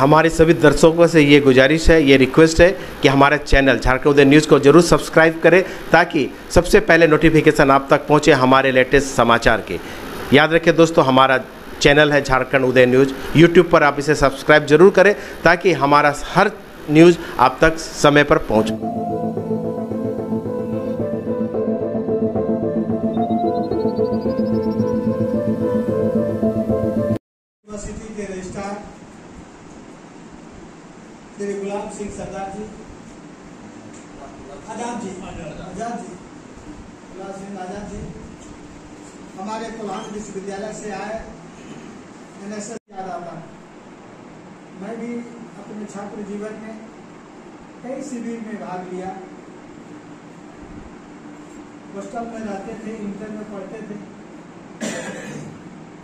हमारे सभी दर्शकों से ये गुजारिश है, ये रिक्वेस्ट है कि हमारे चैनल झारखंड उदय न्यूज़ को जरूर सब्सक्राइब करें ताकि सबसे पहले नोटिफिकेशन आप तक पहुंचे हमारे लेटेस्ट समाचार के। याद रखें दोस्तों, हमारा चैनल है झारखंड उदय न्यूज़, यूट्यूब पर आप इसे सब्सक्राइब जरूर करें ताकि हमारा हर न्यूज़ आप तक समय पर पहुँचे। यूनिवर्सिटी के रजिस्ट्रार श्री गुलाब सिंह सरदार जी, आजाद जी, गुलाब सिंह आजाद जी हमारे कोल्हान विश्वविद्यालय से आए। NSS याद आता है, मैं भी अपने छात्र जीवन में कई शिविर में भाग लिया। हॉस्टल में रहते थे, इंटर में पढ़ते थे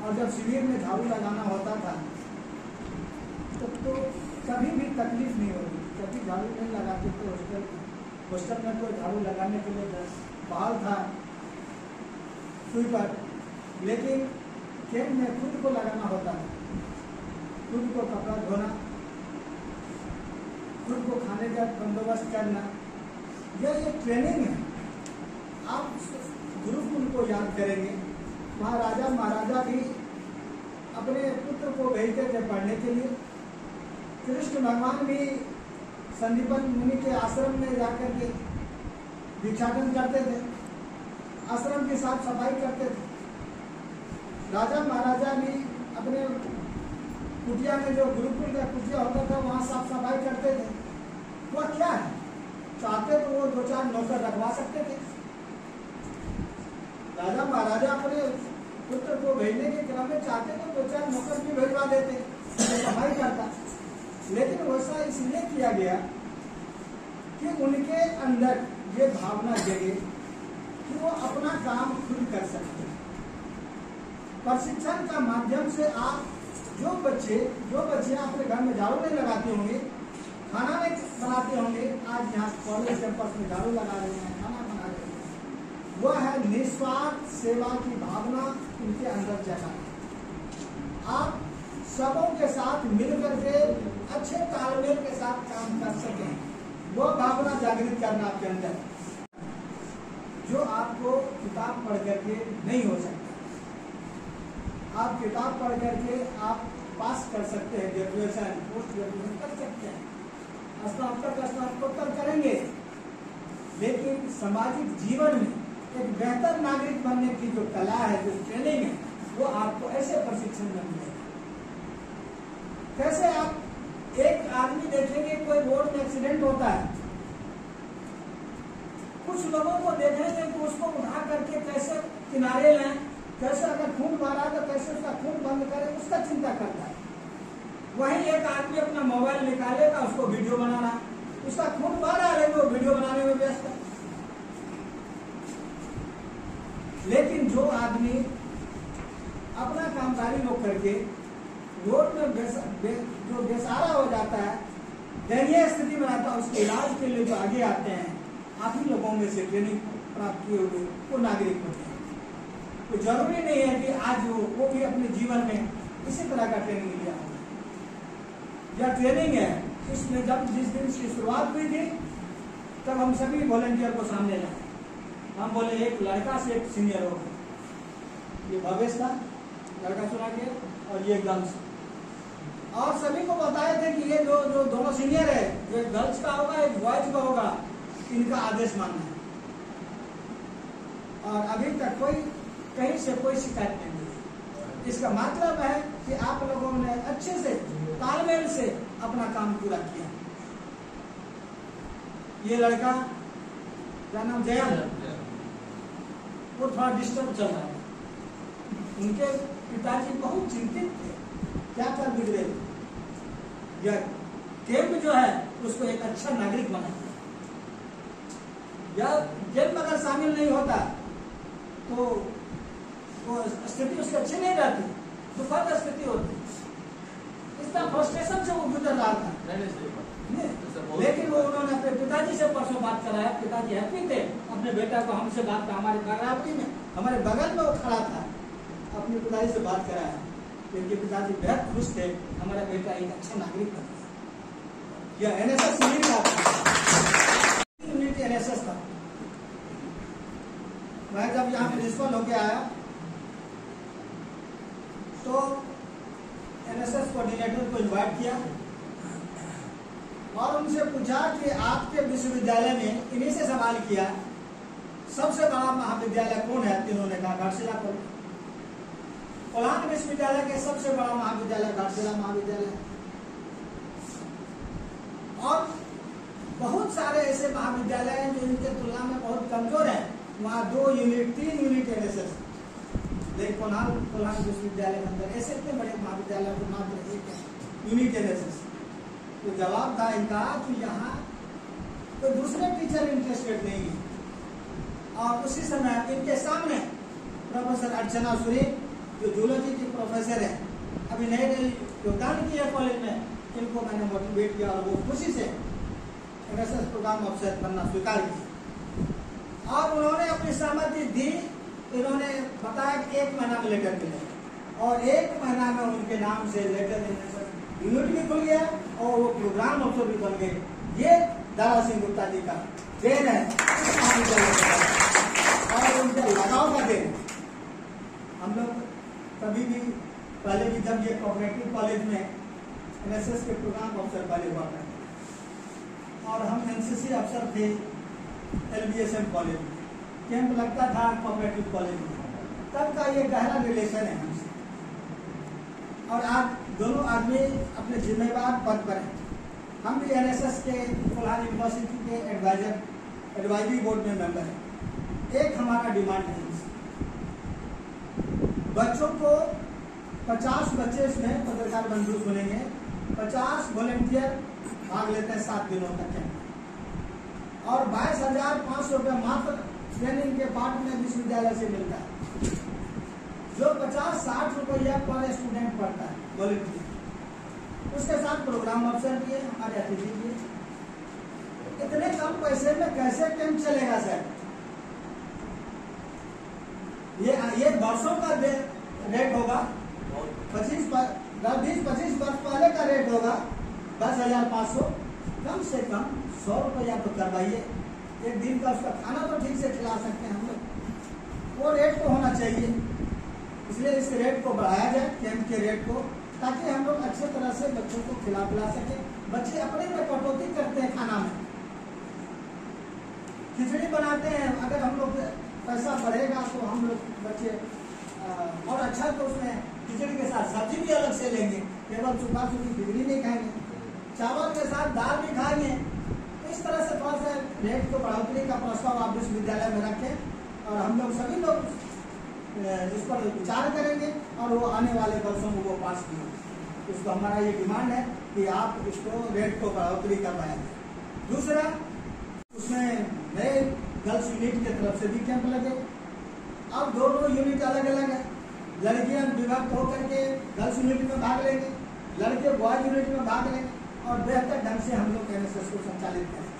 और जब शिविर में झाड़ू लगाना होता था तो कभी भी तकलीफ नहीं होती, कभी झाड़ू नहीं लगाते थे। हॉस्टल में कोई झाड़ू लगाने के लिए बहाल था स्वीपर, लेकिन कैंप में खुद को लगाना होता है, खुद को कपड़ा धोना, खुद को खाने का बंदोबस्त करना, यह एक ट्रेनिंग है। आप गुरुकुल को याद करेंगे, वहाँ राजा महाराजा भी अपने पुत्र को भेजते थे पढ़ने के लिए। कृष्ण भगवान भी संदीपन मुनि के आश्रम में जाकर के भिक्षाटन करते थे, आश्रम की साफ सफाई करते थे। राजा महाराजा भी अपने कुटिया में, जो गुरुकुल का कुटिया होता था, वहाँ साफ सफाई करते थे। वह क्या है, चाहते तो वो 2-4 नौकर रखवा सकते थे। राजा महाराजा अपने पुत्र को भेजने के क्रम में चाहते तो 2-4 नौकर भी भेजवा देते, सफाई करता। लेकिन वैसा इसलिए किया गया कि उनके अंदर ये भावना जगे कि वो अपना काम खुद कर सकते हैं। प्रशिक्षण का माध्यम से आप जो बच्चे अपने घर में झाड़ू नहीं लगाते होंगे, खाना नहीं बनाते होंगे, आज यहाँ कॉलेज कैंपस में झाड़ू लगा रहे हैं, खाना बना रहे हैं, वह है निस्वार्थ सेवा की भावना उनके अंदर जगा। आप सबों के साथ मिलकर के अच्छे तालमेल के साथ काम कर सकें, वह भावना जागृत करना आपके अंदर, जो आपको किताब पढ़ करके नहीं हो सकता। आप किताब पढ़ करके आप पास कर सकते हैं, ग्रेजुएशन, पोस्ट ग्रेजुएशन कर सकते हैं, स्नातकोत्तर करेंगे, लेकिन सामाजिक जीवन में एक बेहतर नागरिक बनने की जो कला है, जो ट्रेनिंग है, वो आपको ऐसे प्रशिक्षण में मिलेगा। कैसे आप एक आदमी देखेंगे, कोई रोड में एक्सीडेंट होता है, कुछ लोगों को देखेंगे कि उसको उठा करके कैसे किनारे लाएं, कैसे अगर खून मारा तो कैसे उसका खून बंद करें, उसका चिंता करता है। वहीं एक आदमी अपना मोबाइल निकालेगा, उसको वीडियो बनाना, उसका खून बह रहा है, वो वीडियो बनाने में व्यस्त है। लेकिन जो आदमी अपना कामकारी लोग करके रोड में जो बेसहारा हो जाता है, दयनीय स्थिति में आता है, उसके इलाज के लिए जो आगे आते हैं, आप ही लोगों में से ट्रेनिंग प्राप्त किए हुए वो नागरिक होते हैं। तो जरूरी नहीं है कि आज वो भी अपने जीवन में इसी तरह का ट्रेनिंग लिया हो। यह ट्रेनिंग है, इसमें जब जिस दिन इसकी शुरुआत हुई थी तब हम सभी वॉलंटियर को सामने लाए। हम बोले एक लड़का से एक सीनियर होगा, ये भवेश था, लड़का चुना के, और ये गर्ल्स, और सभी को बताए थे कि ये जो दोनों सीनियर है, जो एक गर्ल्स का होगा एक बॉयज का होगा, इनका आदेश मानना है। और अभी तक कहीं से कोई शिकायत नहीं मिली। इसका मतलब है कि आप लोगों ने अच्छे से तालमेल से अपना काम पूरा किया। ये लड़का, क्या नाम, जया, वो थोड़ा डिस्टर्ब चल रहा है। उनके पिताजी बहुत चिंतित थे, क्या कर बिगड़े। यह कैंप जो है उसको एक अच्छा नागरिक बनाता है। यह कैंप अगर शामिल नहीं होता तो स्थिति उसकी अच्छी नहीं रहती, तो फर्क स्थिति होती। इसका फ्रस्ट्रेशन से वो गुजर रहा था, लेकिन वो उन्होंने अपने पिताजी से परसों बात कराया। पिताजी हैप्पी थे, अपने बेटा को हमसे बात का, हमारे बाराती में हमारे बगल में वो खड़ा था, अपने पिताजी से बात कराया। इनके पिताजी बेहद खुश थे, हमारा बेटा एक अच्छा नागरिक बन गया। यह एनएसएस यूनिट था, यूनिट एनएसएस था। मैं जब यहाँ प्रिंसिपल होके आया तो एनएसएस कोऑर्डिनेटर को इनवाइट किया और उनसे पूछा कि आपके विश्वविद्यालय में, इन्हीं से सवाल किया, सबसे बड़ा महाविद्यालय कौन है? तीनों ने कहा घाटशिला कॉलेज। कोल्हान विश्वविद्यालय के सबसे बड़ा महाविद्यालय घाटशिला महाविद्यालय। और बहुत सारे ऐसे महाविद्यालय हैं जो इनके तुलना में बहुत कमजोर हैं। वहाँ 2 यूनिट 3 यूनिट एनएसएस, लेकिन कोल्हान विश्वविद्यालय के अंदर ऐसे इतने बड़े महाविद्यालय को मात्र 1 यूनिट एनएसएस। तो जवाब था इनका कि यहाँ तो दूसरे टीचर इंटरेस्टेड नहीं है। और उसी समय इनके सामने प्रोफेसर अर्चना सुरी, जो जूलॉजी की प्रोफेसर है, अभी नए नए योगदान किया कॉलेज में, इनको मैंने मोटिवेट किया और वो खुशी से एनएसएस प्रोग्राम अफसर बनना स्वीकार किया। और उन्होंने अपनी सहमति दी। इन्होंने बताया कि 1 महीना में लेटर मिले और 1 महीना में उनके नाम से लेटर यूनिट भी खुल गया और वो प्रोग्राम अफसर भी बन गए। ये दारा सिंह गुप्ता जी का देन है और उनके लगाव का देन। हम लोग कभी भी पहले भी जब ये कोऑपरेटिव कॉलेज में एनएसएस के प्रोग्राम अफसर पहले हुआ करते और हम एनसीसी अफसर थे एलबीएसएम कॉलेज में, कैंप लगता था कोऑपरेटिव कॉलेज में, तब का ये गहरा रिलेशन है हमसे। और आज दोनों आदमी अपने जिम्मेवार पद पर हैं। हम भी एनएसएस के कोल्हान यूनिवर्सिटी के एडवाइजरी बोर्ड में मेंबर हैं। एक हमारा डिमांड है, बच्चों को 50 बच्चे इसमें पत्रकार बंधु सुनेंगे, 50 वॉलंटियर भाग लेते हैं 7 दिनों तक कैंप और 22,500 रुपये मात्र ट्रेनिंग के बाद में विश्वविद्यालय से मिलता है, जो 50-60 रुपया पर स्टूडेंट पढ़ता है वॉलंटियर। उसके साथ प्रोग्राम अफसर भी है, हमारे अतिथि भी है। इतने कम पैसे में कैसे कैंप चलेगा सर? ये वर्षों का रेट होगा, 20-25 वर्ष पहले का रेट होगा 10,500। कम से कम 100 रुपया तो करवाइए। एक दिन का उसका खाना तो ठीक से खिला सकते हैं हम लोग, वो रेट तो होना चाहिए। इसलिए इस रेट को बढ़ाया जाए, कैंप के रेट को, ताकि हम लोग अच्छे तरह से बच्चों को खिला पिला सके। बच्चे अपने में कटौती करते हैं खाना में, खिचड़ी बनाते हैं, अगर हम लोग पैसा बढ़ेगा तो हम लोग बच्चे और अच्छा तो उसमें खिचड़ी के साथ सब्जी भी अलग से लेंगे, केवल सूखा सूखी खिचड़ी नहीं खाएंगे, चावल के साथ दाल भी खाएंगे। तो इस तरह से थोड़ा सा रेट को बढ़ोतरी का प्रस्ताव आप विश्वविद्यालय में रखें और हम लोग सभी लोग इस पर विचार करेंगे और वो आने वाले वर्षों में वो पास किए। इसको हमारा ये डिमांड है कि आप इसको रेट को बढ़ोतरी करवाएं। दूसरा, उसमें नए गर्ल्स यूनिट की तरफ से भी कैंप लगे। अब दोनों यूनिट अलग अलग है, लड़कियां विभक्त होकर के गर्ल्स यूनिट में भाग लेंगे, लड़के बॉयज यूनिट में भाग लेंगे और बेहतर ढंग से हम लोग एनएसएस को संचालित करेंगे।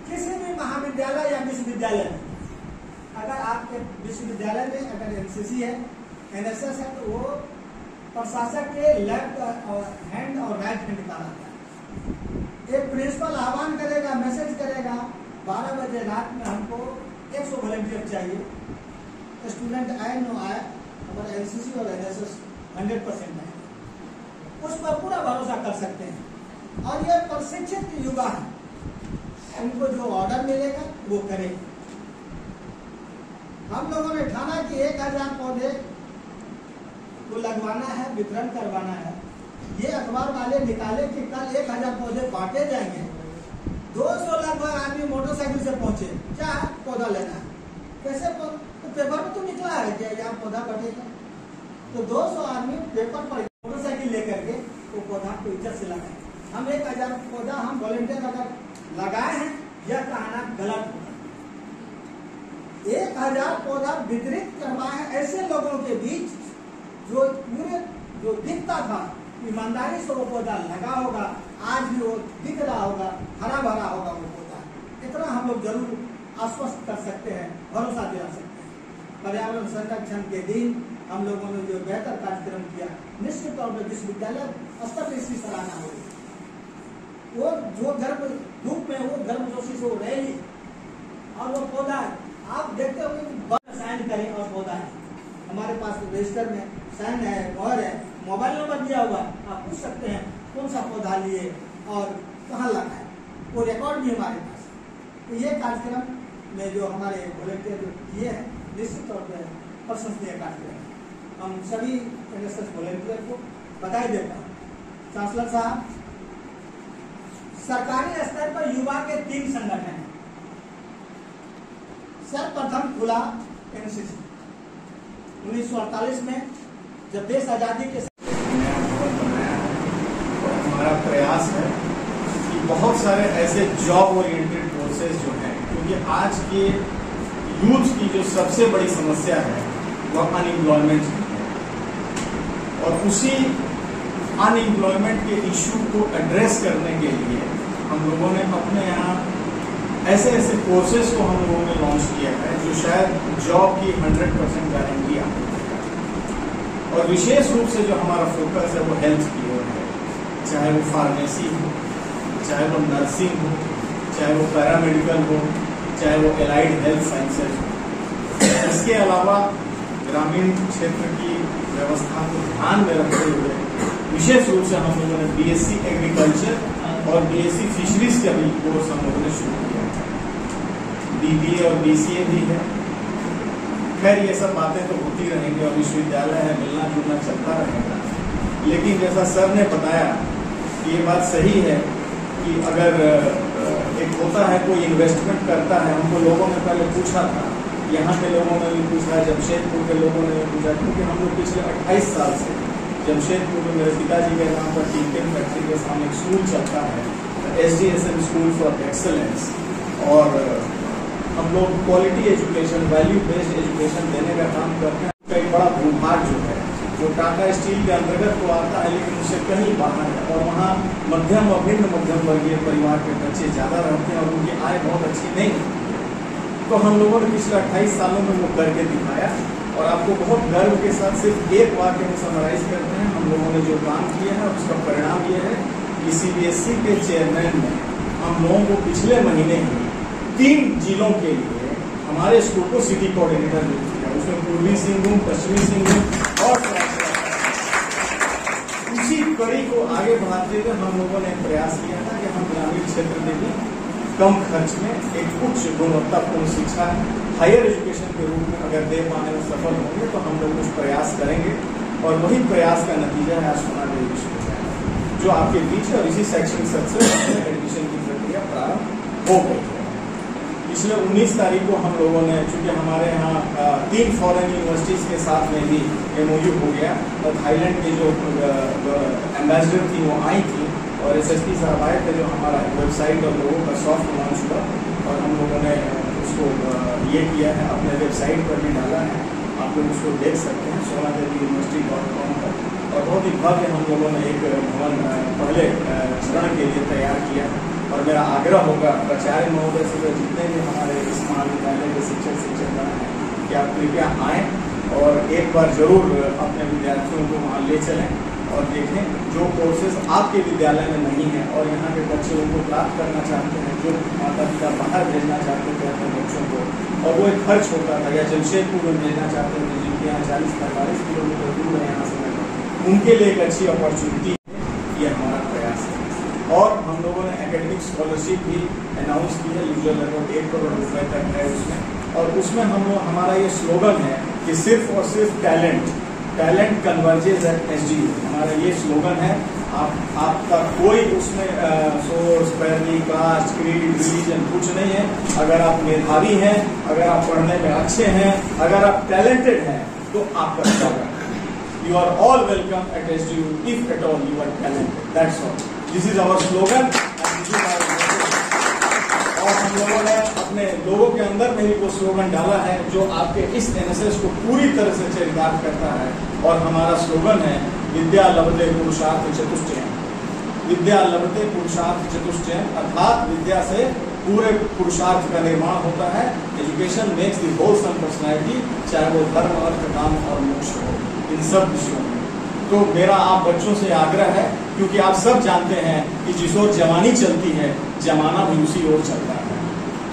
किसी भी महाविद्यालय या विश्वविद्यालय में अगर आपके विश्वविद्यालय में अगर एनसीसी है, एनएसएस है, तो वो प्रशासक के लेफ्ट हैंड और राइट हैंड का रहता है। एक प्रिंसिपल आह्वान करेगा, मैसेज करेगा, 12 बजे रात में हमको 100 वॉलंटियर चाहिए, स्टूडेंट आए न आए, हमारा एनसीसी और एनएसएस 100% है, उस पर पूरा भरोसा कर सकते हैं। और ये प्रशिक्षित युवा है, उनको जो ऑर्डर मिलेगा वो करेंगे। हम लोगों ने ठाना कि 1000 पौधे को लगवाना है, वितरण करवाना है। ये अखबार वाले निकाले कि कल 1000 पौधे बांटे जाएंगे। 200 लगभग आदमी मोटरसाइकिल से पहुंचे, क्या पौधा लेना है, कैसे तो पेपर में तो निकला है कि यहाँ पौधा बटेगा। तो 200 आदमी पेपर पर मोटरसाइकिल लेकर के वो पौधा को इज्जत से लगाए। हम 1000 पौधा हम वॉलंटियर अगर लगाए हैं, यह कहना गलत होगा। 1000 पौधा वितरित करवाए ऐसे लोगों के बीच जो दिखता था, ईमानदारी से वो पौधा लगा होगा, आज भी वो दिख रहा होगा, हरा भरा होगा वो पौधा। इतना हम लोग जरूर आश्वस्त कर सकते हैं, भरोसा दिला सकते हैं। पर्यावरण संरक्षण के दिन हम लोगों ने जो बेहतर कार्यक्रम किया, निश्चित तौर पर विश्वविद्यालय स्तर पर इसकी सराहना हो। वो जो गर्भ धूप में वो गर्भजोशी से वो रैली और वो पौधा आप देखते हो साइन करें और पौधा है हमारे पास रजिस्टर में साइन है, मोहर है, मोबाइल नंबर दिया हुआ है, आप पूछ सकते हैं कौन सा पौधा लिए और कहाँ लगा है, वो रिकॉर्ड भी हमारे पास। तो ये कार्यक्रम में जो हमारे वॉलंटियर जो किए हैं निश्चित तौर पर प्रशंसनीय कार्यक्रम। हम सभी एनएसएस वॉलंटियर को बधाई देता हूँ। चांसलर साहब, सरकारी स्तर पर युवा के 3 संगठन हैं। सर्वप्रथम खुला एनसीसी 1948 में जब देश आजादी के हमारा प्रयास है कि बहुत सारे ऐसे जॉब ओरिएंटेड कोर्सेज जो हैं, क्योंकि आज के यूथ की जो सबसे बड़ी समस्या है वह अनएम्प्लॉयमेंट है, और उसी अनएम्प्लॉयमेंट के इश्यू को एड्रेस करने के लिए हम लोगों ने अपने यहाँ ऐसे ऐसे कोर्सेज को हम लोगों ने लॉन्च किया है जो शायद जॉब की 100% गारंटी आती है। और विशेष रूप से जो हमारा फोकस है वो हेल्थ की ओर है, चाहे वो फार्मेसी हो, चाहे वो नर्सिंग हो, चाहे वो पैरामेडिकल हो, चाहे वो एलाइड हेल्थ साइंसेज हो। इसके अलावा ग्रामीण क्षेत्र की व्यवस्था को ध्यान में रखते हुए विशेष रूप से हम लोगों ने बीएससी एग्रीकल्चर और बीएससी फिशरीज का भी कोर्स हम लोगों ने शुरू किया है। बीबीए और बीसीए भी है। खैर ये सब बातें तो होती रहेंगी और विश्वविद्यालय है, मिलना जुलना चलता रहेगा। लेकिन जैसा सर ने बताया कि ये बात सही है कि अगर एक होता है कोई इन्वेस्टमेंट करता है, हमको लोगों ने पहले पूछा था, यहाँ के लोगों ने भी पूछा, जमशेदपुर के लोगों ने भी पूछा, क्योंकि हम लोग पिछले 28 साल से जमशेदपुर में मेरे पिताजी के नाम पर टीमकेन फैक्ट्री के सामने एक स्कूल चलता है, SDSM स्कूल फॉर एक्सेलेंस, और हम लोग quality education, value based education देने का काम करते हैं। कई बड़ा भूभाग जो है जो टाटा स्टील के अंतर्गत तो आता है, लेकिन उससे कहीं बाहर है, और वहाँ मध्यम और निम्न मध्यम वर्गीय परिवार के बच्चे ज़्यादा रहते हैं और उनकी आय बहुत अच्छी नहीं है। तो हम लोगों ने पिछले 28 सालों में वो करके दिखाया, और आपको बहुत गर्व के साथ सिर्फ एक वाक्य में समराइज करते हैं हम लोगों ने जो काम किया है, उसका परिणाम ये है कि CBSE के चेयरमैन ने हम लोगों को पिछले महीने ही 3 जिलों के लिए हमारे स्कूल को सिटी कोऑर्डिनेटर नियुक्त किया। उसमें पूर्वी सिंहभूम, पश्चिमी सिंहभूम और उसी कड़ी को आगे बढ़ाते हुए हम लोगों ने प्रयास किया था कि हम ग्रामीण क्षेत्र में भी कम खर्च में एक उच्च गुणवत्तापूर्ण शिक्षा हायर एजुकेशन के रूप में अगर दे पाने में सफल होंगे तो हम लोग कुछ प्रयास करेंगे, और वही प्रयास का नतीजा है आज सोनादेवी विश्वविद्यालय जो आपके बीच है। और इसी शैक्षणिक सत्र से एडमिशन की प्रक्रिया प्रारंभ हो गई है। पिछले 19 तारीख को हम लोगों ने, चूंकि हमारे यहाँ 3 फॉरेन यूनिवर्सिटीज के साथ में भी MOU हो गया, और थाईलैंड के जो एम्बेसडर थी वो आई थी, और SSP साहब आए थे, जो हमारा वेबसाइट और लोगों का सॉफ्ट लॉन्च हुआ, और हम लोगों ने उसको ये किया है, अपने वेबसाइट पर भी डाला है, आप लोग उसको देख सकते हैं sonadeviuniversity.com पर। और बहुत ही भव्य हम लोगों ने एक भवन पहले चरण के लिए तैयार किया, और मेरा आग्रह होगा प्राचार्य महोदय से, जितने भी हमारे इस महाविद्यालय के शिक्षक हैं, कि आप कृपया आएँ और एक बार जरूर अपने विद्यार्थियों को वहाँ ले चलें और देखें जो कोर्सेज आपके विद्यालय में नहीं है, और यहाँ के बच्चे उनको प्राप्त करना चाहते हैं, जो माता पिता बाहर भेजना चाहते थे अपने बच्चों को, और वो एक खर्च होता था, या जमशेदपुर में भेजना चाहते थे जिनके यहाँ 40-45 किलोमीटर दूर है यहाँ से, उनके लिए एक अच्छी अपॉर्चुनिटी है। ये हमारा प्रयास है। और हम लोगों ने एकेडमिक स्कॉलरशिप भी अनाउंस की है, यूजुअल लगभग 1 करोड़ रुपए तक है उसमें, और उसमें हमारा ये स्लोगन है कि सिर्फ और सिर्फ टैलेंट कन्वर्जेस एट SDU। हमारा ये स्लोगन है। आपका कोई उसमें सोर्स, पैरवी, कास्ट, क्रीड, रिलीजन कुछ नहीं है। अगर आप मेधावी हैं, अगर आप पढ़ने में अच्छे हैं, अगर आप टैलेंटेड हैं, तो आपका स्वागत है। You are all welcome at SDU if at all you are talented. That's all. This is our slogan and this is our message. और हम लोगों ने अपने लोगों के अंदर में भी वो स्लोगन डाला है जो आपके इस NSS को पूरी तरह से चरितार्थ करता है। और हमारा स्लोगन है विद्या लभते पुरुषार्थ चतुष्टयम्। विद्या लभते पुरुषार्थ चतुष्टयम्, अर्थात विद्या से पूरे पुरुषार्थ का निर्माण होता है। Education makes the wholesome personality, चाहे वो धर्म, अर्थ, काम और मोक्ष हो, इन सब विषयों में। तो मेरा आप बच्चों से आग्रह है, क्योंकि आप सब जानते हैं कि जिस ओर जवानी चलती है, जमाना भी उसी ओर चलता है।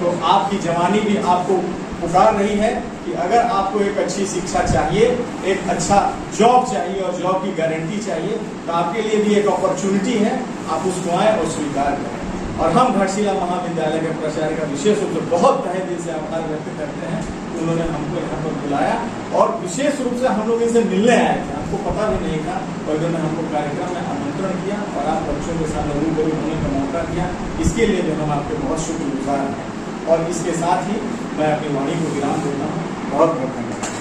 तो आपकी जवानी भी आपको पुकार रही है कि अगर आपको एक अच्छी शिक्षा चाहिए, एक अच्छा जॉब चाहिए और जॉब की गारंटी चाहिए, तो आपके लिए भी एक अपॉर्चुनिटी है, आप उसको आए और स्वीकार करें। और हम घाटशिला महाविद्यालय के प्राचार्य का विशेष रूप से बहुत तहे दिल से आभार व्यक्त करते हैं। उन्होंने हमको यहाँ पर बुलाया और विशेष रूप से हम लोग इनसे मिलने आए थे, हमको पता भी नहीं था, और इन्होंने हमको कार्यक्रम में आमंत्रण किया और आप बच्चों के साथ रूबरू होने का मौका दिया। इसके लिए भी हम आपके बहुत शुक्रगुजार हैं। और इसके साथ ही मैं अपनी वाणी को विराम देता हूँ। बहुत बहुत धन्यवाद।